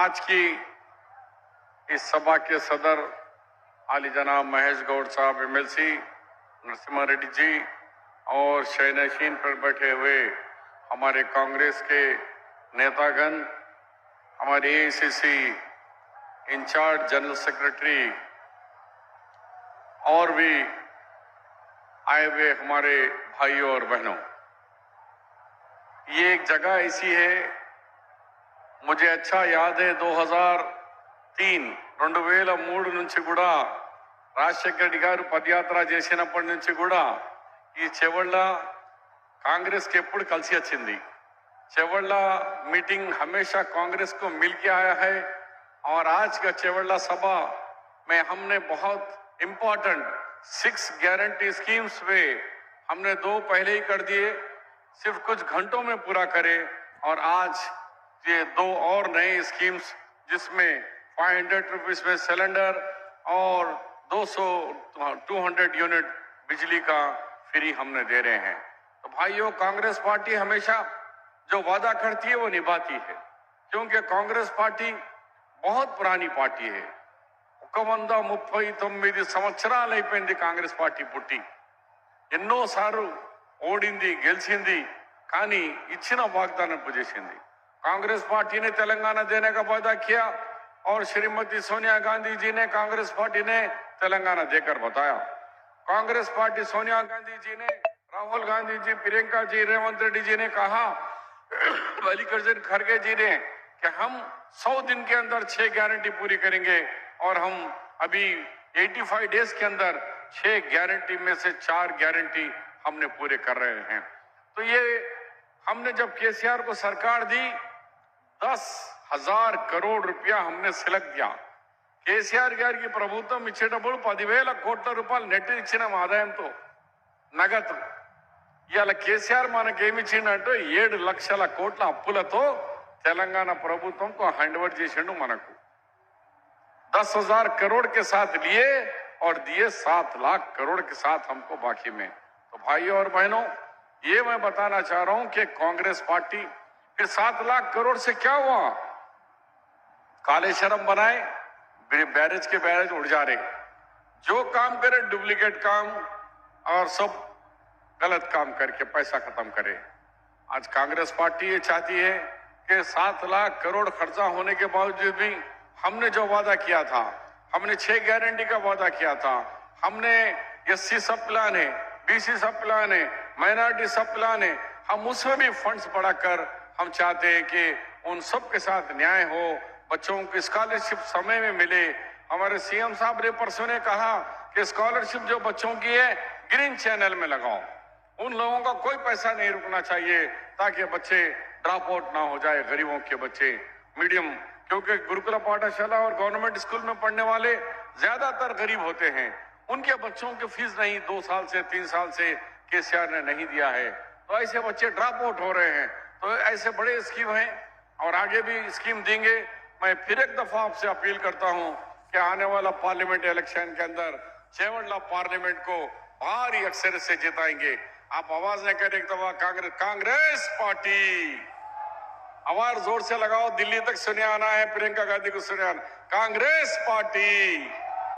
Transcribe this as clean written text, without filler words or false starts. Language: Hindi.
आज की इस सभा के सदर आली जनाब महेश गौड़ साहब एमएलसी, नरसिम्हा रेड्डी जी और शहनशीन पर बैठे हुए हमारे कांग्रेस के नेतागण, हमारे एआईसीसी इंचार्ज जनरल सेक्रेटरी और भी आए हुए हमारे भाइयों और बहनों, ये एक जगह ऐसी है, मुझे अच्छा याद है 2003 నుంచి కూడా రాజశేఖర రెడ్డి గారు పదయాత్ర చేసినప్పటి నుంచి కూడా ఈ చెవళ్ళ कांग्रेस के ఎప్పుడు కలిసి వచ్చింది। చెవళ్ళ मीटिंग हमेशा कांग्रेस को मिल के आया है और आज का చెవళ్ళ सभा में हमने बहुत इंपॉर्टेंट 6 गारंटी स्कीम्स पे हमने 2 पहले ही कर दिए, सिर्फ कुछ घंटों में पूरा करे और आज ये 2 और नए स्कीम्स जिसमें 500 रुपीज में सिलेंडर और 200 यूनिट बिजली का फ्री हमने दे रहे हैं। तो भाइयों, कांग्रेस पार्टी हमेशा जो वादा करती है वो निभाती है, क्योंकि कांग्रेस पार्टी बहुत पुरानी पार्टी है। 139 సంవత్సరాలు అయిపోయింది కాంగ్రెస్ పార్టీ పుట్టి, ఎన్నోసార్లు ఓడింది, గెలిచింది, కానీ ఇచ్చిన వాగ్దానం చేసింది। कांग्रेस पार्टी ने तेलंगाना देने का वादा किया और श्रीमती सोनिया गांधी जी ने कांग्रेस पार्टी ने तेलंगाना देकर बताया। कांग्रेस पार्टी सोनिया गांधी जी ने, राहुल गांधी जी, प्रियंका जी, रेवंत रेड्डी जी ने कहा, मल्लिकार्जुन खड़गे जी ने कि हम 100 दिन के अंदर 6 गारंटी पूरी करेंगे और हम अभी 85 डेज के अंदर 6 गारंटी में से 4 गारंटी हमने पूरे कर रहे हैं। तो ये हमने जब केसीआर को सरकार दी 10,000 करोड़ रुपया हमने सेलेक्ट किया। కేసీఆర్ గారికి ప్రభుత్వం ఇచ్చేటప్పుడు 10,000 కోట్ల రూపాయలు నెట్ ఇచ్చిన ఆదాయంతో నగదు, ఇవాళ కేసీఆర్ మనకేమిచ్చిండంటే 7 లక్షల కోట్ల అప్పులతో తెలంగాణ ప్రభుత్వంకు హ్యాండ్ ఓవర్ చేసిండు। మనకు 10,000 करोड़ के साथ लिए और दिए 7 लाख करोड़ के साथ हमको बाकी में। तो भाइयों और बहनों, ये मैं बताना चाह रहा हूं कि कांग्रेस पार्टी फिर 7 लाख करोड़ से क्या हुआ, कालेश्वरम बनाए, बैरेज के बैरेज उड़ जा रहे, जो काम करे डुप्लीकेट काम और सब गलत काम करके पैसा खत्म करे। आज कांग्रेस पार्टी ये चाहती है कि 7 लाख करोड़ खर्चा होने के बावजूद भी हमने जो वादा किया था, हमने 6 गारंटी का वादा किया था, हमने एससी सब प्लान है, बीसी सब प्लान है, माइनॉरिटी सब प्लान है, हम उसमें भी फंड्स बढ़ाकर हम चाहते हैं कि उन सब के साथ न्याय हो, बच्चों की स्कॉलरशिप समय में मिले। हमारे सीएम साहब ने परसों ने कहा कि स्कॉलरशिप जो बच्चों की है ग्रीन चैनल में लगाओ, उन लोगों का कोई पैसा नहीं रुकना चाहिए ताकि बच्चे ड्रॉप आउट ना हो जाए, गरीबों के बच्चे मीडियम, क्योंकि गुरुकुल पाठशाला और गवर्नमेंट स्कूल में पढ़ने वाले ज्यादातर गरीब होते हैं, उनके बच्चों की फीस नहीं 2 साल से 3 साल से केसीआर ने नहीं दिया है, तो ऐसे बच्चे ड्रॉप आउट हो रहे हैं। तो ऐसे बड़े स्कीम हैं और आगे भी स्कीम देंगे। मैं फिर एक दफा आपसे अपील करता हूं कि आने वाला पार्लियामेंट इलेक्शन के अंदर चेवड़ला पार्लियामेंट को भारी अक्सर से जिताएंगे। आप आवाज न करें, एक दफा कांग्रेस पार्टी, आवाज जोर से लगाओ, दिल्ली तक सुने आना है, प्रियंका गांधी को सुने आना, कांग्रेस पार्टी।